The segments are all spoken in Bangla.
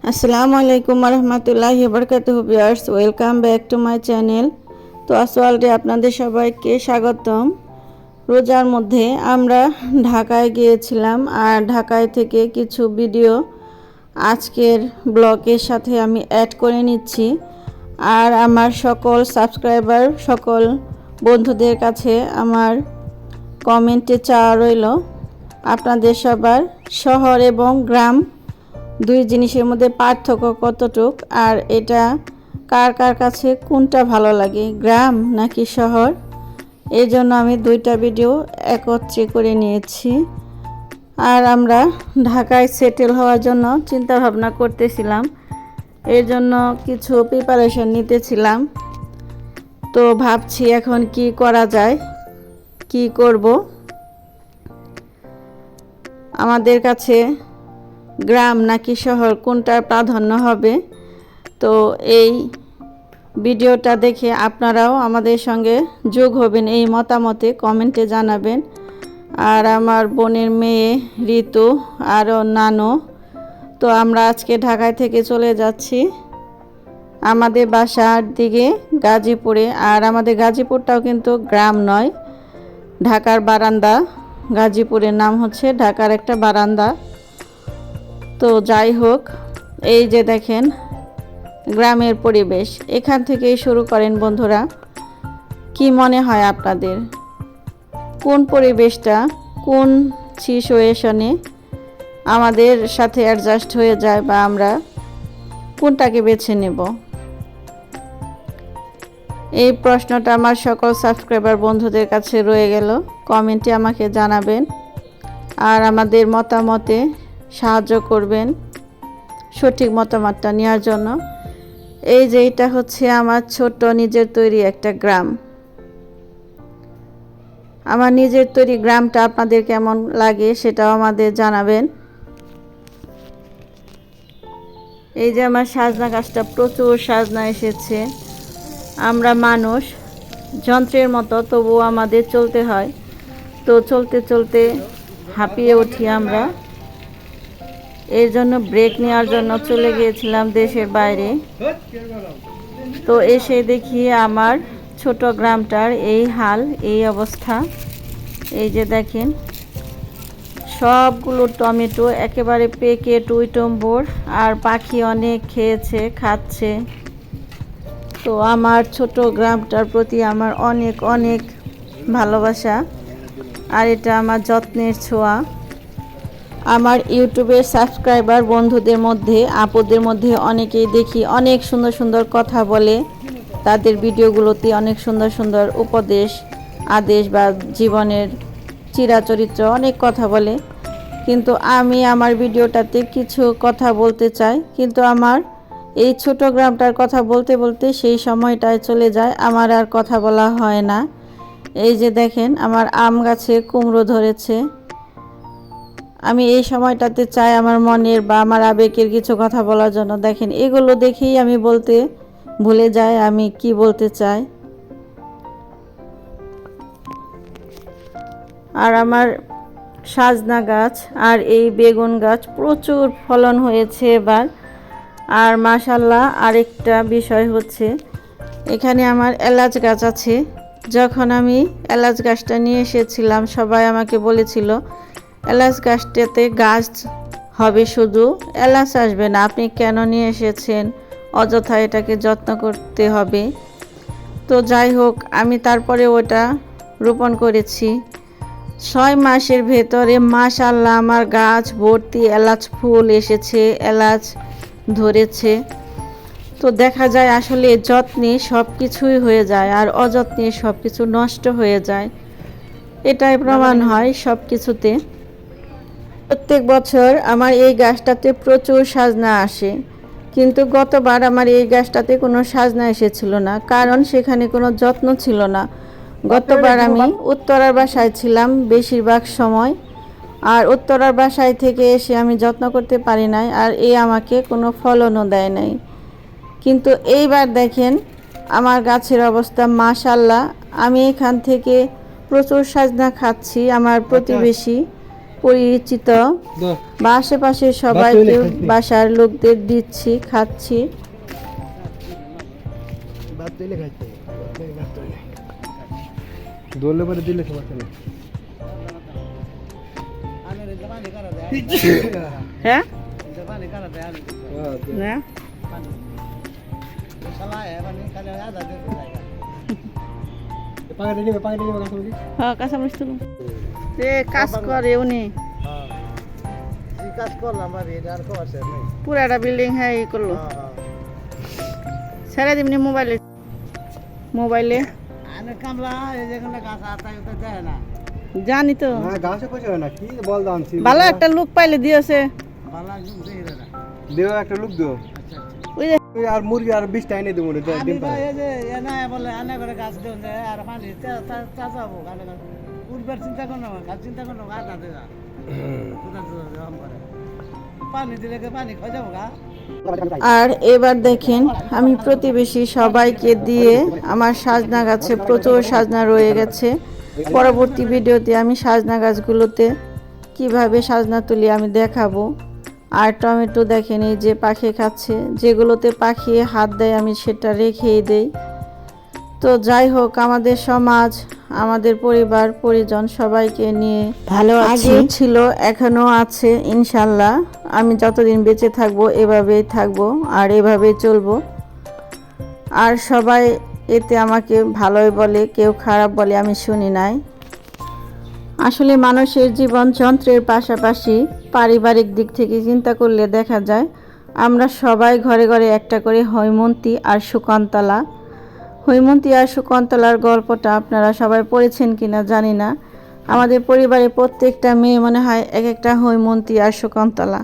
আসসালামু আলাইকুম রহমতুল্লাহি বারাকাতুহু viewers, welcome back to my channel. তো আসওয়ালডে আপনাদের সবাইকে স্বাগতম। রোজার মধ্যে আমরা ঢাকায় গিয়েছিলাম, আর ঢাকায় থেকে কিছু ভিডিও আজকের ব্লগের সাথে আমি অ্যাড করে নিচ্ছি। আর আমার সকল সাবস্ক্রাইবার, সকল বন্ধুদের কাছে আমার কমেন্টে চাওয়া রইল আপনাদের সবার শহর এবং গ্রাম দুই জিনিসের মধ্যে পার্থক্য কতটুক, আর এটা কার কার কাছে কোনটা ভালো লাগে, গ্রাম নাকি শহর। এই জন্য আমি দুইটা ভিডিও একত্রে করে নিয়েছি। আর আমরা ঢাকায় সেটেল হওয়ার জন্য চিন্তা ভাবনা করতেছিলাম, এর জন্য কিছু প্রিপারেশন নিতেছিলাম। তো ভাবছি এখন কি করা যায়, কি করব। আমাদের কাছে গ্রাম নাকি শহর কোনটার প্রাধান্য হবে। তো এই ভিডিওটা দেখে আপনারাও আমাদের সঙ্গে যোগ হবেন, এই মতামতে কমেন্টে জানাবেন। আর আমার বোনের মেয়ে ঋতু আরও নানু, তো আমরা আজকে ঢাকায় থেকে চলে যাচ্ছি আমাদের বাসার দিকে গাজীপুরে। আর আমাদের গাজীপুরটাও কিন্তু গ্রাম নয়, ঢাকার বারান্দা। গাজীপুরের নাম হচ্ছে ঢাকার একটা বারান্দা। তো যাই হোক, এই যে দেখেন গ্রামের পরিবেশ, এখান থেকেই শুরু করেন বন্ধুরা। কি মনে হয় আপনাদের, কোন পরিবেশটা কোন সিচুয়েশনে আমাদের সাথে অ্যাডজাস্ট হয়ে যায়, বা আমরা কোনটাকে বেছে নেব? এই প্রশ্নটা আমার সকল সাবস্ক্রাইবার বন্ধুদের কাছে রয়ে গেল, কমেন্টে আমাকে জানাবেন আর আমাদের মতামতে সাহায্য করবেন সঠিক মতামতটা নেওয়ার জন্য। এই যে এটা হচ্ছে আমার ছোট নিজের তৈরি একটা গ্রাম। আমার নিজের তৈরি গ্রামটা আপনাদের কেমন লাগে সেটাও আমাদের জানাবেন। এই যে আমার সাজনা গাছটা প্রচুর সাজনা এসেছে। আমরা মানুষ যন্ত্রের মতো, তবুও আমাদের চলতে হয়। তো চলতে চলতে হাঁপিয়ে উঠি আমরা, এর জন্য ব্রেক নেওয়ার জন্য চলে গিয়েছিলাম দেশের বাইরে। তো এসে দেখি আমার ছোট গ্রামটার এই হাল, এই অবস্থা। এই যে দেখেন সবগুলো টমেটো একেবারে পেকে টুইটম্বর, আর পাখি অনেক খেয়েছে, খাচ্ছে। তো আমার ছোট গ্রামটার প্রতি আমার অনেক অনেক ভালোবাসা, আর এটা আমার যত্নের ছোঁয়া। আমার ইউটিউবের সাবস্ক্রাইবার বন্ধুদের মধ্যে, আপুদের মধ্যে অনেকেই দেখি অনেক সুন্দর সুন্দর কথা বলে, তাদের ভিডিওগুলোতে অনেক সুন্দর সুন্দর উপদেশ, আদেশ বা জীবনের চিরাচরিত্র অনেক কথা বলে। কিন্তু আমি আমার ভিডিওটাতে কিছু কথা বলতে চাই, কিন্তু আমার এই ছোট গ্রামটার কথা বলতে বলতে সেই সময়টায় চলে যায়, আমার আর কথা বলা হয় না। এই যে দেখেন আমার আম গাছে কুমড়ো ধরেছে। আমি এই সময়টাতে চাই আমার মনের বা আমার আবেগের কিছু কথা বলার জন্য। দেখেন এগুলো দেখেই আমি বলতে ভুলে যাই আমি কি বলতে চাই। আর আমার সাজনা গাছ আর এই বেগুন গাছ প্রচুর ফলন হয়েছে এবার। আর মাশাআল্লাহ আরেকটা বিষয় হচ্ছে, এখানে আমার এলাচ গাছ আছে। যখন আমি এলাচ গাছটা নিয়ে এসেছিলাম, সবাই আমাকে বলেছিল এলাচ গাছটাতে গাছ হবে, শুধু এলাচ আসবে না, আপনি কেন নিয়ে এসেছেন, অযথা এটাকে যত্ন করতে হবে। তো যাই হোক, আমি তারপরে ওটা রোপণ করেছি। 6 মাসের ভেতরে মাশাআল্লাহ আমার গাছ ভর্তি এলাচ ফুল এসেছে, এলাচ ধরেছে। তো দেখা যায় আসলে যত্নে সব কিছুই হয়ে যায়, আর অযত্নে সব কিছু নষ্ট হয়ে যায়, এটাই প্রমাণ হয় সব কিছুতে। প্রত্যেক বছর আমার এই গাছটাতে প্রচুর সাজনা আসে, কিন্তু গতবার আমার এই গাছটাতে কোনো সাজনা এসেছিল না, কারণ সেখানে কোনো যত্ন ছিল না। গতবার আমি উত্তরার বাসায় ছিলাম বেশিরভাগ সময়, আর উত্তরার বাসায় থেকে এসে আমি যত্ন করতে পারি নাই, আর আমাকে কোনো ফলনও দেয় নাই। কিন্তু এইবার দেখেন আমার গাছের অবস্থা মাশাআল্লাহ। আমি এখান থেকে প্রচুর সাজনা খাচ্ছি। আমার প্রতিবেশী পরিচিত বা আশেপাশে সবাইকে বাসার লোকদের দিচ্ছি, খাচ্ছি। হ্যাঁ কাঁচামরিচ তুলুন কাজ করে উনি পুরাটা বিল্ডিং হ্যাঁ ই করলো ছেড়ে দিবনি মোবাইলে জানি তো ভালো একটা লুক পাইলে দিয়েছে একটা লুক দিও আর মুরগি আর 20টা এনে দেবো চিন্তা করো পানি দিলে পানি খাই যাবো গা। আর এবার দেখেন আমি প্রতিবেশী সবাইকে দিয়ে আমার সাজনা গাছে প্রচুর সাজনা রয়ে গেছে। পরবর্তী ভিডিওতে আমি সাজনা গাছগুলোতে কিভাবে সাজনা তুলি আমি দেখাবো। আর টমেটো দেখেন এই যে পাখি খাচ্ছে, যেগুলোতে পাখি হাত দেয় আমি সেটা রেখেই দেই। তো যাই হোক, আমাদের সমাজ, আমাদের পরিবার পরিজন সবাইকে নিয়ে ভালো আছি, ছিল এখনো আছে ইনশাল্লাহ। আমি যতদিন বেঁচে থাকবো এভাবেই থাকবো আর এভাবেই চলবো। আর সবাই এতে আমাকে ভালোই বলে, কেউ খারাপ বলে আমি শুনি নাই। আসলে মানুষের জীবন যন্ত্রের পাশাপাশি পারিবারিক দিক থেকে চিন্তা করলে দেখা যায় আমরা সবাই ঘরে ঘরে একটা করে হৈমন্তী আর শকুন্তলা। হৈমন্তী আর শকুন্তলার গল্পটা আপনারা সবাই পড়েছেন কিনা জানি না। আমাদের পরিবারে প্রত্যেকটা মেয়ে মনে হয় এক একটা হৈমন্তী আর শকুন্তলা।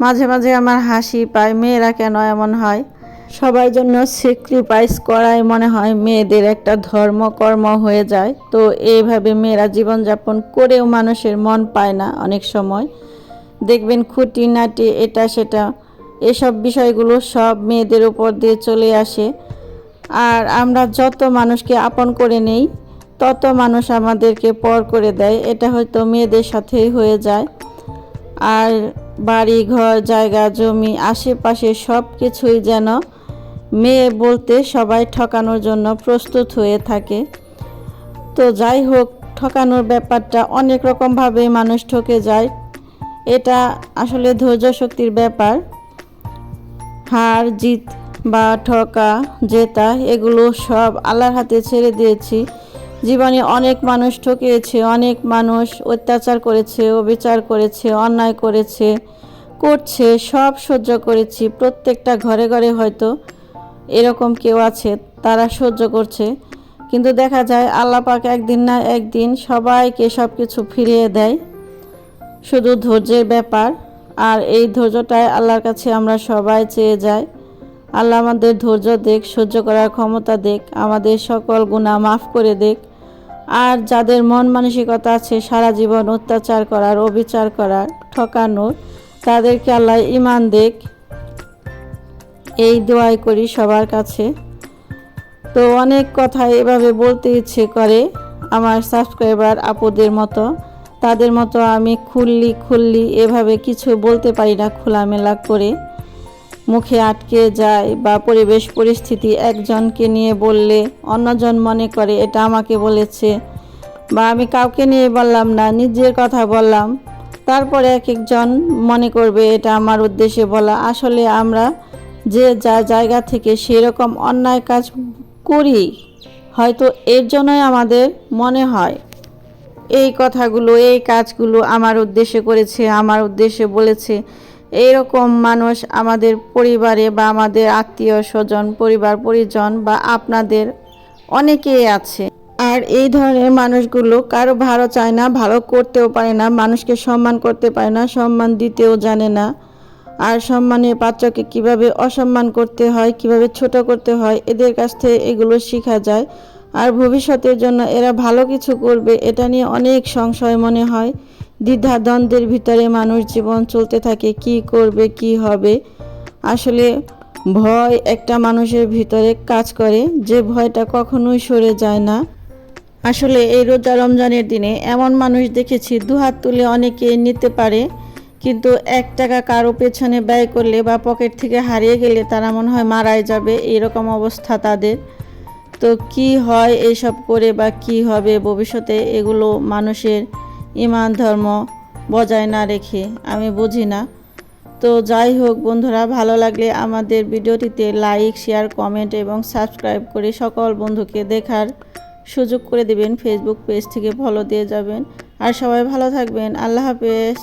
মাঝে মাঝে আমার হাসি পায়, মেয়েরা কেন এমন হয়। সবার জন্য স্যাক্রিফাইস করাই মনে হয় মেয়েদের একটা ধর্মকর্ম হয়ে যায়। তো এইভাবে মেয়েরা জীবনযাপন করেও মানুষের মন পায় না। অনেক সময় দেখবেন খুঁটিনাটি এটা সেটা এসব বিষয়গুলো সব মেয়েদের উপর দিয়ে চলে আসে। আর আমরা যত মানুষকে আপন করে নেই তত মানুষ আমাদেরকে পর করে দেয়। এটা হয়তো মেয়েদের সাথেই হয়ে যায়। আর বাড়ি ঘর জায়গা জমি আশেপাশে সব কিছুই যেন মেয়ে বলতে সবাই ঠকানোর জন্য প্রস্তুত হয়ে থাকে। তো যাই হোক, ঠকানোর ব্যাপারটা অনেক রকমভাবে মানুষ ঠকে যায়। এটা আসলে ধৈর্য শক্তির ব্যাপার। হার জিত বা ঠকা জেতা এগুলো সব আল্লাহর হাতে ছেড়ে দিয়েছি। জীবনে অনেক মানুষ ঠকিয়েছে, অনেক মানুষ অত্যাচার করেছে, অবিচার করেছে, অন্যায় করেছে, করছে, সব সহ্য করেছি। প্রত্যেকটা ঘরে ঘরে হয়তো এরকম কেউ আছে, তারা সহ্য করছে। কিন্তু দেখা যায় আল্লাহ পাক একদিন না একদিন সবাইকে সব কিছু ফিরিয়ে দেয়। শুধু ধৈর্যের ব্যাপার। আর এই ধৈর্যটাই আল্লাহর কাছে আমরা সবাই চেয়ে যাই। আল্লাহ আমাদের ধৈর্য দেখ, সহ্য করার ক্ষমতা দেখ, আমাদের সকল গুনাহ মাফ করে দেখ। আর যাদের মন মানসিকতা আছে সারা জীবন অত্যাচার করার, অবিচার করার, ঠকানোর, তাদেরকে আল্লাহ ঈমান দেখ, এই দোয়াই করি সবার কাছে। তো অনেক কথা এভাবে বলতে ইচ্ছে করে আমার সাবস্ক্রাইবার আপুদের মতো। তাদের মতো আমি খুললি এভাবে কিছু বলতে পারি না খোলামেলা করে, মুখে আটকে যায়। বা পরিবেশ পরিস্থিতি একজনকে নিয়ে বললে অন্যজন মনে করে এটা আমাকে বলেছে, বা আমি কাউকে নিয়ে বললাম না, নিজের কথা বললাম, তারপরে এক একজন মনে করবে এটা আমার উদ্দেশ্যে বলা। আসলে আমরা যে যা জায়গা থেকে সেরকম অন্যায় কাজ করি, হয়তো এর জন্যই আমাদের মনে হয় এই কথাগুলো, এই কাজগুলো আমার উদ্দেশ্যে করেছে, আমার উদ্দেশ্যে বলেছে। এইরকম মানুষ আমাদের পরিবারে বা আমাদের আত্মীয় স্বজন, পরিবার পরিজন বা আপনাদের অনেকেই আছে। আর এই ধরনের মানুষগুলো কারো ভালো চায় না, ভালো করতেও পারে না, মানুষকে সম্মান করতে পারে না, সম্মান দিতেও জানে না। আর সম্মানের পাত্রকে কিভাবে অসম্মান করতে হয়, কিভাবে ছোট করতে হয়, এদের কাছ থেকে এগুলো শেখা যায়। আর ভবিষ্যতের জন্য এরা ভালো কিছু করবে এটা নিয়ে অনেক সংশয় মনে হয়। দ্বিধা দ্বন্দ্বের ভিতরে মানুষ জীবন চলতে থাকে, কি করবে কি হবে। আসলে ভয় একটা মানুষের ভিতরে কাজ করে, যে ভয়টা কখনোই সরে যায় না। আসলে এই রোজা রমজানের দিনে এমন মানুষ দেখেছি দুহাত তুলে অনেকে নিতে পারে, কিন্তু 1 টাকা কারো পেছনে ব্যয় করলে বা পকেট থেকে হারিয়ে গেলে তারা মনে হয় মারাই যাবে, এরকম অবস্থা তাদের। তো কি হয় এইসব করে বা কি হবে ভবিষ্যতে, এগুলো মানুষের ঈমান ধর্ম বজায় না রেখে আমি বুঝি না। তো যাই হোক বন্ধুরা, ভালো লাগলে আমাদের ভিডিওটিতে লাইক, শেয়ার, কমেন্ট এবং সাবস্ক্রাইব করে সকল বন্ধুকে দেখার সুযোগ করে দিবেন। ফেসবুক পেজ থেকে ফলো দিয়ে যাবেন। আর সবাই ভালো থাকবেন। আল্লাহ হাফেজ।